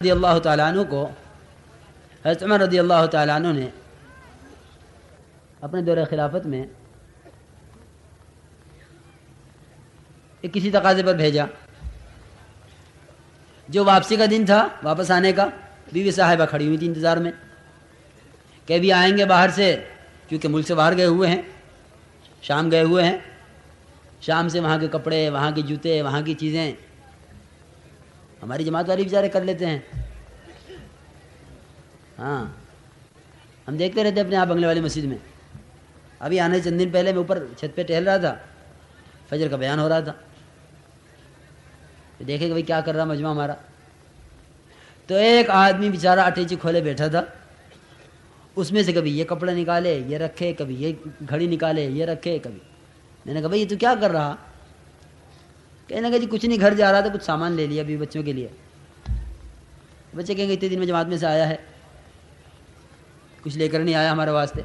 رضی اللہ تعالیٰ عنہ کو حضرت عمر رضی اللہ تعالیٰ عنہ نے اپنے دور خلافت میں ایک کسی تقاضے پر بھیجا. جو واپسی کا دن تھا، واپس آنے کا، بیوی صاحبہ کھڑی ہوئی تھی انتظار میں کہ بھی آئیں گے باہر سے، کیونکہ ملک سے باہر گئے ہوئے ہیں، شام گئے ہوئے ہیں. شام سے وہاں کے کپڑے، وہاں کے جوتے، وہاں کی چیزیں ہماری جماعت والی بیچارے کر لیتے ہیں. ہاں، ہم دیکھتے رہتے اپنے آپ بنگلے والی مسجد میں. ابھی آنے چند دن پہلے میں اوپر چھت پہ ٹہل رہا تھا، فجر کا بیان ہو رہا تھا، دیکھے کہ بھائی کیا کر رہا مجمع ہمارا. تو ایک آدمی بیچارہ اٹیچی کھولے بیٹھا تھا، اس میں سے کبھی یہ کپڑا نکالے یہ رکھے، کبھی یہ گھڑی نکالے یہ رکھے. کبھی میں نے کہا بھائی یہ تو کیا کر رہا؟ کہنے لگا جی کچھ نہیں، گھر جا رہا تھا، کچھ سامان لے لیا ابھی بچوں کے لیے. بچے کہیں گے اتنے دن میں جماعت میں سے آیا ہے، کچھ لے کر نہیں آیا ہمارے واسطے.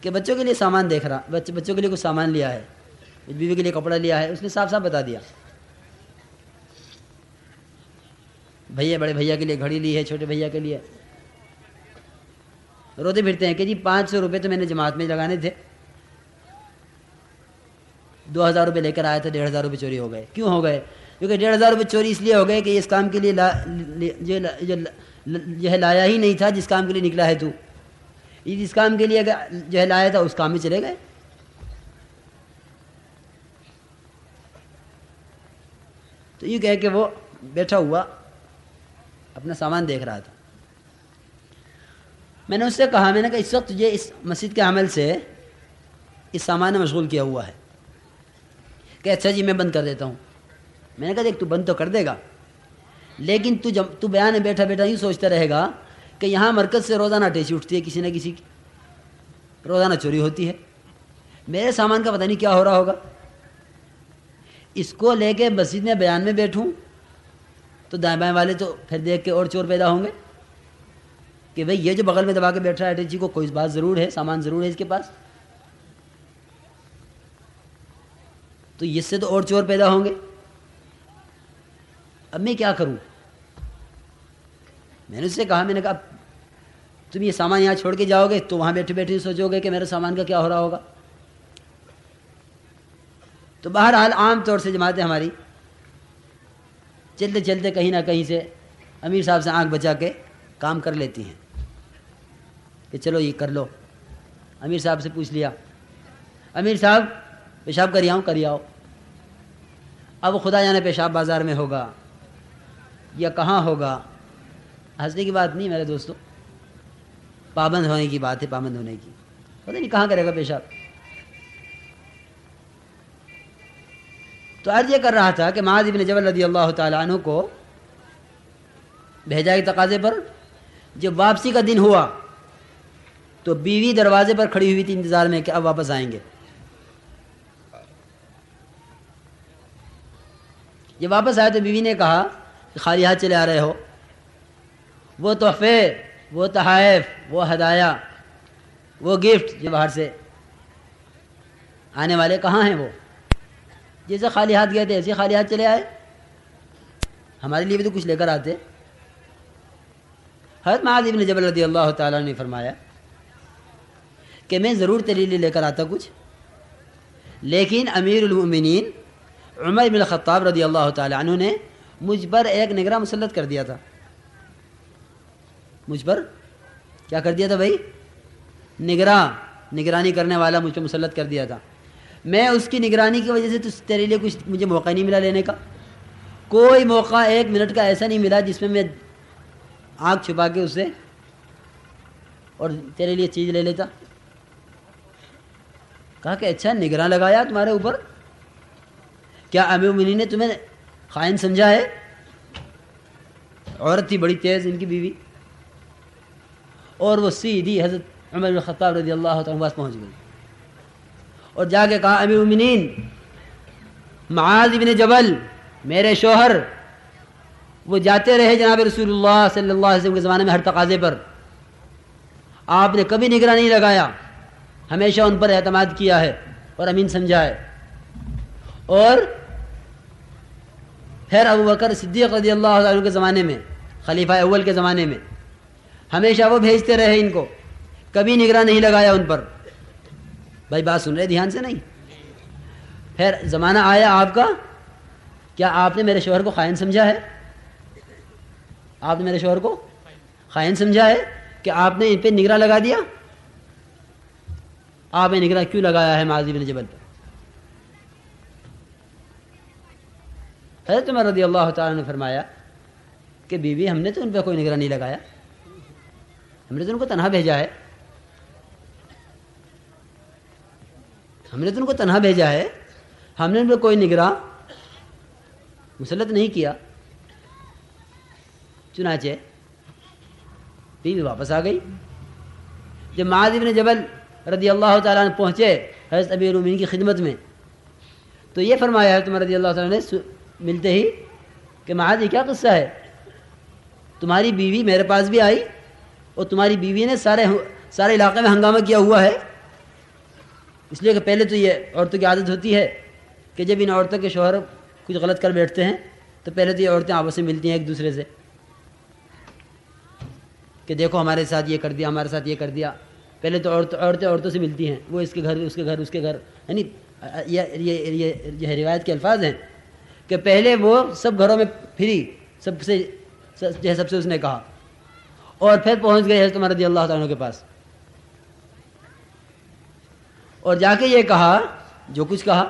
کہ بچوں کے لیے سامان دیکھ رہا، بچوں کے لیے کچھ سامان لیا ہے، بیوی کے لیے کپڑا لیا ہے. اس نے صاف صاف بتا دیا. بھیا، بڑے بھیا کے لیے گھڑی لی ہے، چھوٹے بھیا کے لیے. روتے پھرتے ہیں کہ جی 500 روپے تو میں نے جماعت میں لگانے تھے، 2000 روپے لے کر آیا تھا، 1500 روپے چوری ہو گئے. کیوں ہو گئے؟ کیونکہ 1500 روپے چوری اس لیے ہو گئے کہ اس کام کے لیے جو ہے لایا ہی نہیں تھا جس کام کے لیے نکلا ہے تو. جس کام کے لیے جو ہے لایا تھا اس کام میں چلے گئے. تو یہ کہہ کہ وہ بیٹھا ہوا اپنا سامان دیکھ رہا تھا. میں نے اس سے کہا، میں نے کہا اس وقت تجھے اس مسجد کے عمل سے اس سامان نے مشغول کیا ہوا ہے. کہ اچھا جی میں بند کر دیتا ہوں. میں نے کہا دیکھ تو بند تو کر دے گا، لیکن تو بیان میں بیٹھا بیٹھا یوں سوچتا رہے گا کہ یہاں مرکز سے روزانہ ٹیچی اٹھتی ہے کسی نہ کسی کی، روزانہ چوری ہوتی ہے، میرے سامان کا پتہ نہیں کیا ہو رہا ہوگا. اس کو لے کے مسجد میں بیان میں بیٹھوں تو دائیں بائیں والے تو پھر دیکھ کے اور چور پیدا ہوں گے کہ بھئی یہ جو بغل میں دبا کے بیٹھ رہا ہے اٹیچی کو، کوئی بات ضرور ہے، سامان ضرور ہے اس کے پاس. تو اس سے تو اور چور پیدا ہوں گے. اب میں کیا کروں؟ میں نے اس سے کہا، میں نے کہا تم یہ سامان یہاں چھوڑ کے جاؤ گے تو وہاں بیٹھے بیٹھے سوچو گے کہ میرے سامان کا کیا ہو رہا ہوگا. تو بہرحال عام طور سے جماعتیں ہماری چلتے چلتے کہیں نہ کہیں سے امیر صاحب سے آنکھ بچا کے کام کر لیتی ہیں کہ چلو یہ کر لو. امیر صاحب سے پوچھ لیا، امیر صاحب پیشاب کر آؤں؟ کر آؤ. اب خدا جانے پیشاب بازار میں ہوگا یا کہاں ہوگا. ہنسنے کی بات نہیں میرے دوستوں، پابند ہونے کی بات ہے، پابند ہونے کی. پتہ نہیں کہاں کرے گا پیشاب. تو عرض یہ کر رہا تھا کہ معاذ بن جبل رضی اللہ تعالیٰ عنہ کو بھیجا کے تقاضے پر. جب واپسی کا دن ہوا تو بیوی دروازے پر کھڑی ہوئی تھی انتظار میں کہ اب واپس آئیں گے. جب واپس آئے تو بیوی نے کہا کہ خالی ہاتھ چلے آ رہے ہو، وہ تحفے، وہ تحائف، وہ ہدایہ، وہ گفٹ جو باہر سے آنے والے کہاں ہیں؟ وہ جیسے خالی ہاتھ گئے تھے ایسے خالی ہاتھ چلے آئے. ہمارے لیے بھی تو کچھ لے کر آتے. حضرت معاذ بن جبل رضی اللہ تعالیٰ نے فرمایا کہ میں ضرور تیرے لیے لے کر آتا کچھ، لیکن امیر المؤمنین عمر بن الخطاب رضی اللہ تعالیٰ عنہ نے مجھ پر ایک نگراں مسلط کر دیا تھا. مجھ پر کیا کر دیا تھا بھائی؟ نگرانی کرنے والا مجھ پر مسلط کر دیا تھا. میں اس کی نگرانی کی وجہ سے تو تیرے لیے کچھ مجھے موقع نہیں ملا لینے کا. کوئی موقع 1 منٹ کا ایسا نہیں ملا جس میں آنکھ چھپا کے اسے اور تیرے لیے چیز لے لیتا. کہا کہ اچھا نگراں لگایا تمہارے اوپر، کیا امیر المؤمنین نے تمہیں خائن سمجھا ہے؟ عورت تھی بڑی تیز ان کی بیوی، اور وہ سیدھی حضرت عمر بن الخطاب رضی اللہ تعالیٰ عنہ پاس پہنچ گئی اور جا کے کہا امیر المؤمنین معاذ بن جبل میرے شوہر وہ جاتے رہے جناب رسول اللہ صلی اللہ علیہ وسلم کے زمانے میں ہر تقاضے پر، آپ نے کبھی نگراں نہیں لگایا، ہمیشہ ان پر اعتماد کیا ہے اور امین سمجھا ہے. اور پھر ابو بکر صدیق رضی اللہ عنہ کے زمانے میں، خلیفہ اول کے زمانے میں ہمیشہ وہ بھیجتے رہے ان کو، کبھی نگراں نہیں لگایا ان پر۔ بھائی بات سن رہے دھیان سے؟ نہیں۔ پھر زمانہ آیا آپ کا، کیا آپ نے میرے شوہر کو خائن سمجھا ہے؟ آپ نے میرے شوہر کو خائن سمجھا ہے کہ آپ نے ان پہ نگراں لگا دیا؟ آپ نے نگراں کیوں لگایا ہے معاذ بن جبل پر؟ حضرت عمر رضی اللہ تعالیٰ نے فرمایا کہ بیوی ہم نے تو ان پہ کوئی نگراں نہیں لگایا، ہم نے تو ان کو تنہا بھیجا ہے، ہم نے تو ان کو تنہا بھیجا ہے، ہم نے ان پہ کوئی نگراں مسلط نہیں کیا۔ چنانچہ بیوی واپس آ گئی۔ جب معاذ بن جبل رضی اللہ تعالیٰ عنہ پہنچے حضرت امیر المومنین کی خدمت میں تو یہ فرمایا حضرت عمر رضی اللہ تعالیٰ نے ملتے ہی کہ معاذ یہ کیا قصہ ہے؟ تمہاری بیوی میرے پاس بھی آئی اور تمہاری بیوی نے سارے علاقے میں ہنگامہ کیا ہوا ہے، اس لیے کہ پہلے تو یہ عورتوں کی عادت ہوتی ہے کہ جب ان عورتوں کے شوہر کچھ غلط کر بیٹھتے ہیں تو پہلے تو یہ عورتیں آپس میں ملتی ہیں ایک دوسرے سے کہ دیکھو ہمارے ساتھ یہ کر دیا، ہمارے ساتھ یہ کر دیا۔ پہلے تو عورتیں عورتوں سے ملتی ہیں، وہ اس کے گھر، اس کے گھر، اس کے گھر، یعنی یہ روایت کے الفاظ ہیں کہ پہلے وہ سب گھروں میں پھری، سب سے اس نے کہا، اور پھر پہنچ گئے حضرت عمر رضی اللہ تعالیٰ کے پاس اور جا کے یہ کہا جو کچھ کہا،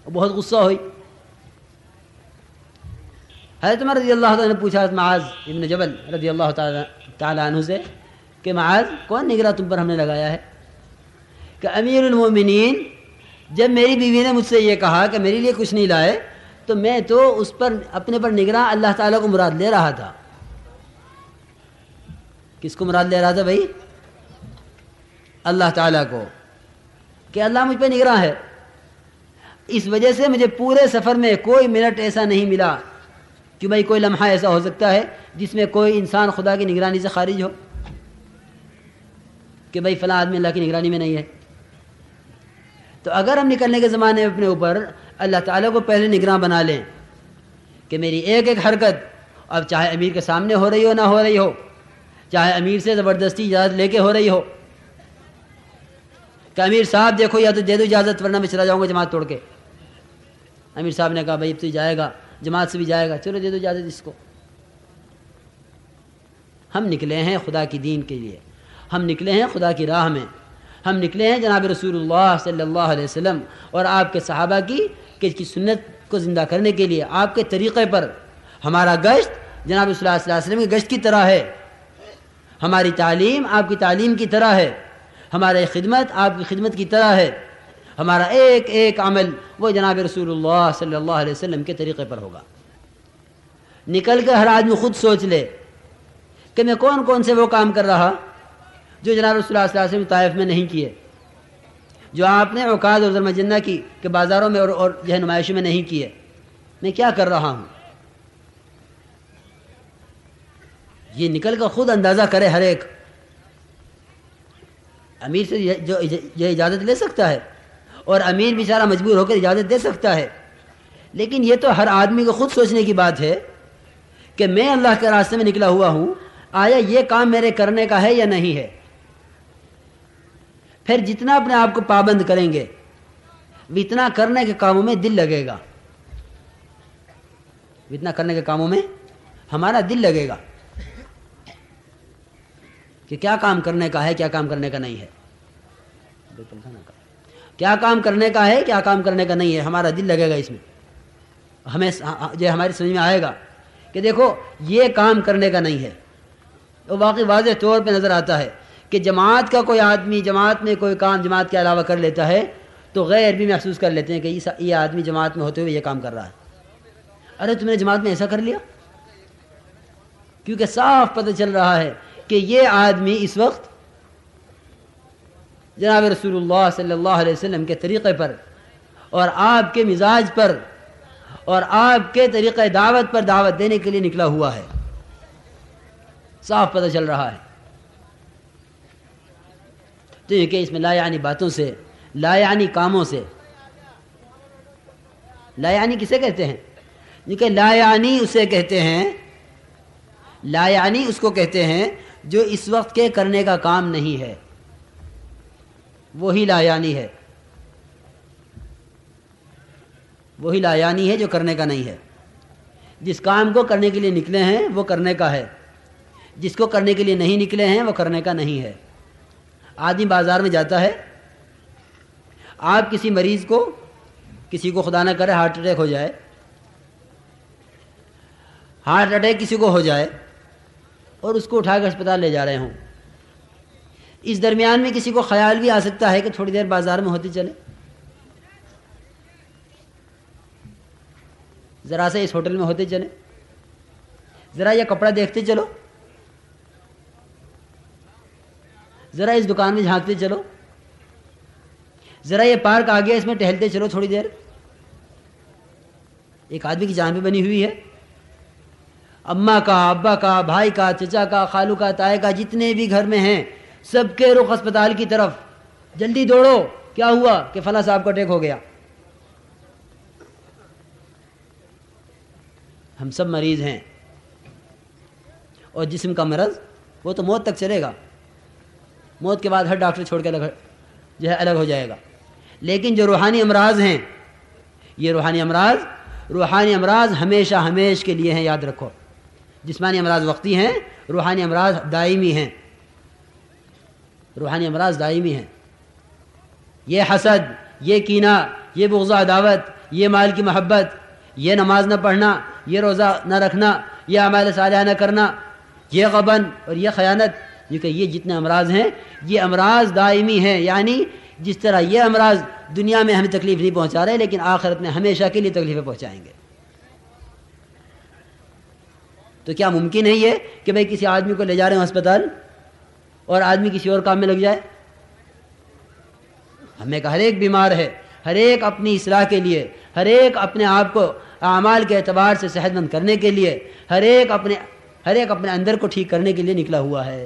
وہ بہت غصہ ہوئی۔ حضرت عمر رضی اللہ تعالیٰ نے پوچھا حضرت معاذ ابن جبل رضی اللہ تعالیٰ عنہ سے کہ معاذ کون نگراں تم پر ہم نے لگایا ہے؟ کہ امیر المومنین جب میری بیوی نے مجھ سے یہ کہا کہ میرے لیے کچھ نہیں لائے تو میں تو اس پر اپنے پر نگراں اللہ تعالیٰ کو مراد لے رہا تھا۔ کس کو مراد لے رہا تھا بھائی؟ اللہ تعالیٰ کو، کہ اللہ مجھ پہ نگراں ہے۔ اس وجہ سے مجھے پورے سفر میں کوئی منٹ ایسا نہیں ملا کہ بھائی کوئی لمحہ ایسا ہو سکتا ہے جس میں کوئی انسان خدا کی نگرانی سے خارج ہو کہ بھائی فلاں آدمی اللہ کی نگرانی میں نہیں ہے۔ تو اگر ہم نکلنے کے زمانے میں اپنے اوپر اللہ تعالیٰ کو پہلے نگراں بنا لیں کہ میری ایک ایک حرکت، اب چاہے امیر کے سامنے ہو رہی ہو نہ ہو رہی ہو، چاہے امیر سے زبردستی اجازت لے کے ہو رہی ہو کہ امیر صاحب دیکھو یا تو دے دو اجازت ورنہ میں چلا جاؤں گا جماعت توڑ کے۔ امیر صاحب نے کہا بھائی اب تو جائے گا، جماعت سے بھی جائے گا، چلو دے دو اجازت اس کو۔ ہم نکلے ہیں خدا کی دین کے لیے، ہم نکلے ہیں خدا کی راہ میں، ہم نکلے ہیں جناب رسول اللہ صلی اللہ علیہ وسلم اور آپ کے صحابہ کی سنت کو زندہ کرنے کے لیے۔ آپ کے طریقے پر ہمارا گشت جناب صلی اللہ علیہ وسلم کے گشت کی طرح ہے، ہماری تعلیم آپ کی تعلیم کی طرح ہے، ہماری خدمت آپ کی خدمت کی طرح ہے، ہمارا ایک ایک عمل وہ جناب رسول اللہ صلی اللہ علیہ وسلم کے طریقے پر ہوگا۔ نکل کر ہر آدمی خود سوچ لے کہ میں کون کون سے وہ کام کر رہا جو جناب رسول اللہ صلی اللہ علیہ وسلم طائف میں نہیں کیے، جو آپ نے عکاظ اور ذوالمجنہ کی کہ بازاروں میں اور جو ہے نمائشوں میں نہیں کیے، میں کیا کر رہا ہوں؟ یہ نکل کر خود اندازہ کرے ہر ایک۔ امیر سے جو یہ اجازت لے سکتا ہے اور امیر بیچارہ مجبور ہو کر اجازت دے سکتا ہے، لیکن یہ تو ہر آدمی کو خود سوچنے کی بات ہے کہ میں اللہ کے راستے میں نکلا ہوا ہوں، آیا یہ کام میرے کرنے کا ہے یا نہیں ہے؟ پھر جتنا اپنے آپ کو پابند کریں گے اتنا کرنے کے کاموں میں دل لگے گا، اتنا کرنے کے کاموں میں ہمارا دل لگے گا کہ کیا کام کرنے کا ہے، کیا کام کرنے کا نہیں ہے، کیا کام کرنے کا ہے، کیا کام کرنے کا نہیں ہے، ہمارا دل لگے گا اس میں۔ ہمیں جو ہماری سمجھ میں آئے گا کہ دیکھو یہ کام کرنے کا نہیں ہے، وہ واقعی واضح طور پہ نظر آتا ہے کہ جماعت کا کوئی آدمی جماعت میں کوئی کام جماعت کے علاوہ کر لیتا ہے تو غیر بھی محسوس کر لیتے ہیں کہ یہ آدمی جماعت میں ہوتے ہوئے یہ کام کر رہا ہے۔ ارے تم نے جماعت میں ایسا کر لیا، کیونکہ صاف پتہ چل رہا ہے کہ یہ آدمی اس وقت جناب رسول اللہ صلی اللہ علیہ وسلم کے طریقے پر اور آپ کے مزاج پر اور آپ کے طریقہ دعوت پر دعوت دینے کے لیے نکلا ہوا ہے، صاف پتہ چل رہا ہے۔ تو یہ کہ اس میں لا یعنی باتوں سے، لا یعنی کاموں سے، لا یعنی کسے کہتے ہیں؟ کہ لا یعنی اسے کہتے ہیں، لا یعنی اس کو کہتے ہیں جو اس وقت کے کرنے کا کام نہیں ہے، وہی لا یعنی ہے، وہی لا یعنی ہے جو کرنے کا نہیں ہے۔ جس کام کو کرنے کے لیے نکلے ہیں وہ کرنے کا ہے، جس کو کرنے کے لیے نہیں نکلے ہیں وہ کرنے کا نہیں ہے۔ آدمی بازار میں جاتا ہے، آپ کسی مریض کو، کسی کو خدا نہ کرے ہارٹ اٹیک ہو جائے، ہارٹ اٹیک کسی کو ہو جائے اور اس کو اٹھا کر اسپتال لے جا رہے ہوں، اس درمیان میں کسی کو خیال بھی آ سکتا ہے کہ تھوڑی دیر بازار میں ہوتی چلے، ذرا سے اس ہوٹل میں ہوتے چلے، ذرا یہ کپڑا دیکھتے چلو، ذرا اس دکان میں جھانکتے چلو، ذرا یہ پارک آ گیا اس میں ٹہلتے چلو تھوڑی دیر۔ ایک آدمی کی جان بھی بنی ہوئی ہے، اماں کا، ابا کا، بھائی کا، چچا کا، خالو کا، تائے کا، جتنے بھی گھر میں ہیں سب کے رخ اسپتال کی طرف، جلدی دوڑو، کیا ہوا؟ کہ فلاں صاحب کو اٹیک ہو گیا۔ ہم سب مریض ہیں، اور جسم کا مرض وہ تو موت تک چلے گا، موت کے بعد ہر ڈاکٹر چھوڑ کے الگ ہو جائے گا، لیکن جو روحانی امراض ہیں، یہ روحانی امراض ہمیشہ ہمیش کے لیے ہیں، یاد رکھو۔ جسمانی امراض وقتی ہیں، روحانی امراض دائمی ہیں، روحانی امراض دائمی ہیں۔ یہ حسد، یہ کینہ، یہ بغض و عداوت، یہ مال کی محبت، یہ نماز نہ پڑھنا، یہ روزہ نہ رکھنا، یہ اعمال صالحہ نہ کرنا، یہ غبن اور یہ خیانت، کیونکہ یہ جتنے امراض ہیں یہ امراض دائمی ہیں، یعنی جس طرح یہ امراض دنیا میں ہمیں تکلیف نہیں پہنچا رہے لیکن آخرت میں ہمیشہ کے لیے تکلیفیں پہنچائیں گے۔ تو کیا ممکن ہے یہ کہ بھئی کسی آدمی کو لے جا رہے ہیں اسپتال اور آدمی کسی اور کام میں لگ جائے؟ ہمیں ہر ایک بیمار ہے، ہر ایک اپنی اصلاح کے لیے، ہر ایک اپنے آپ کو اعمال کے اعتبار سے صحت مند کرنے کے لیے، ہر ایک اپنے اندر کو ٹھیک کرنے کے لیے نکلا ہوا ہے۔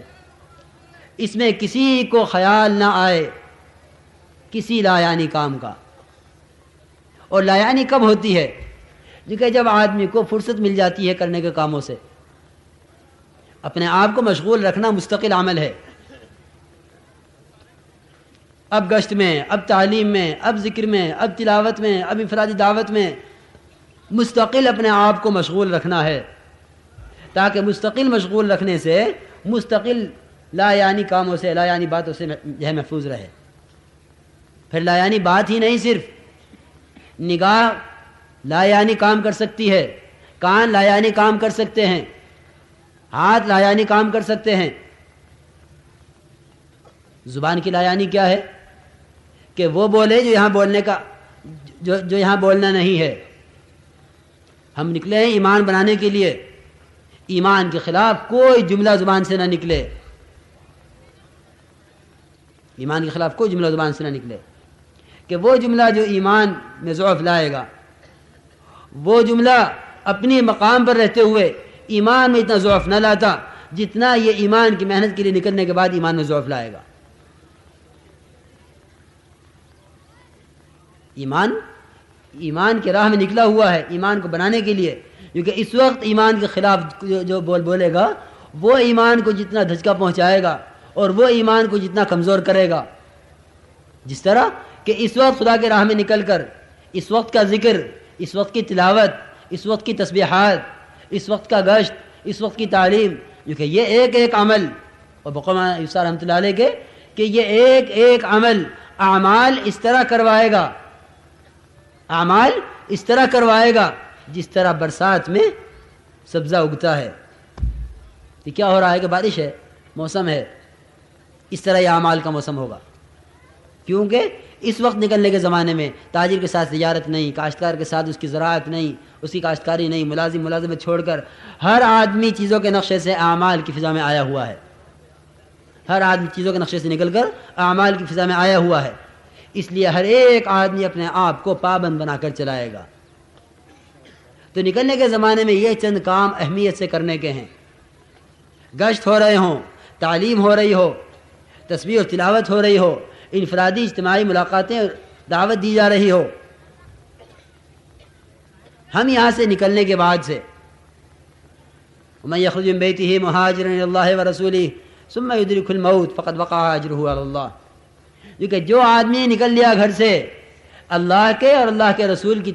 اس میں کسی کو خیال نہ آئے کسی لا یعنی کام کا۔ اور لا یعنی کب ہوتی ہے؟ کیونکہ جب آدمی کو فرصت مل جاتی ہے کرنے کے کاموں سے۔ اپنے آپ کو مشغول رکھنا مستقل عمل ہے۔ اب گشت میں، اب تعلیم میں، اب ذکر میں، اب تلاوت میں، اب انفرادی دعوت میں مستقل اپنے آپ کو مشغول رکھنا ہے، تاکہ مستقل مشغول رکھنے سے مستقل لا یعنی کاموں سے، لا یعنی باتوں سے محفوظ رہے۔ پھر لا یعنی بات ہی نہیں، صرف نگاہ لا یعنی کام کر سکتی ہے، کان لا یعنی کام کر سکتے ہیں، ہاتھ لا یعنی کام کر سکتے ہیں۔ زبان کی لا یعنی کیا ہے؟ کہ وہ بولے جو یہاں بولنے کا جو یہاں بولنا نہیں ہے۔ ہم نکلے ہیں ایمان بنانے کے لیے، ایمان کے خلاف کوئی جملہ زبان سے نہ نکلے، ایمان کے خلاف کوئی جملہ زبان سے نہ نکلے، کہ وہ جملہ جو ایمان میں ضعف لائے گا، وہ جملہ اپنی مقام پر رہتے ہوئے ایمان میں اتنا ضعف نہ لاتا جتنا یہ ایمان کی محنت کے لیے نکلنے کے بعد ایمان میں ضعف لائے گا۔ ایمان کی راہ میں نکلا ہوا ہے ایمان کو بنانے کے لیے، کیونکہ اس وقت ایمان کے خلاف جو بولے گا وہ ایمان کو جتنا دھچکا پہنچائے گا اور وہ ایمان کو جتنا کمزور کرے گا۔ جس طرح کہ اس وقت خدا کے راہ میں نکل کر اس وقت کا ذکر، اس وقت کی تلاوت، اس وقت کی تسبیحات، اس وقت کا گشت، اس وقت کی تعلیم، کیونکہ یہ ایک ایک عمل، اور بقول یوسف رحمۃ اللہ علیہ کے کہ یہ ایک ایک عمل اعمال اس طرح کروائے گا، اعمال اس طرح کروائے گا جس طرح برسات میں سبزہ اگتا ہے۔ یہ کیا ہو رہا ہے کہ بارش ہے، موسم ہے، اس طرح یہ اعمال کا موسم ہوگا، کیونکہ اس وقت نکلنے کے زمانے میں تاجر کے ساتھ تجارت نہیں، کاشتکار کے ساتھ اس کی زراعت نہیں، اس کی کاشتکاری نہیں، ملازمت چھوڑ کر ہر آدمی چیزوں کے نقشے سے اعمال کی فضا میں آیا ہوا ہے، ہر آدمی چیزوں کے نقشے سے نکل کر اعمال کی فضا میں آیا ہوا ہے۔ اس لیے ہر ایک آدمی اپنے آپ کو پابند بنا کر چلائے گا۔ تو نکلنے کے زمانے میں یہ چند کام اہمیت سے کرنے کے ہیں، گشت ہو رہے ہوں، تعلیم ہو رہی ہو، تسبیح اور تلاوت ہو رہی ہو، انفرادی اجتماعی ملاقاتیں دعوت دی جا رہی ہو، ہم یہاں سے نکلنے کے بعد سے ومن یخرج من بیتہ مہاجرا الی اللہ ورسولہ ثم یدرکہ الموت فقد وقع اجرہ علی اللہ، کیونکہ جو آدمی نکل لیا گھر سے اللہ کے اور اللہ کے رسول کی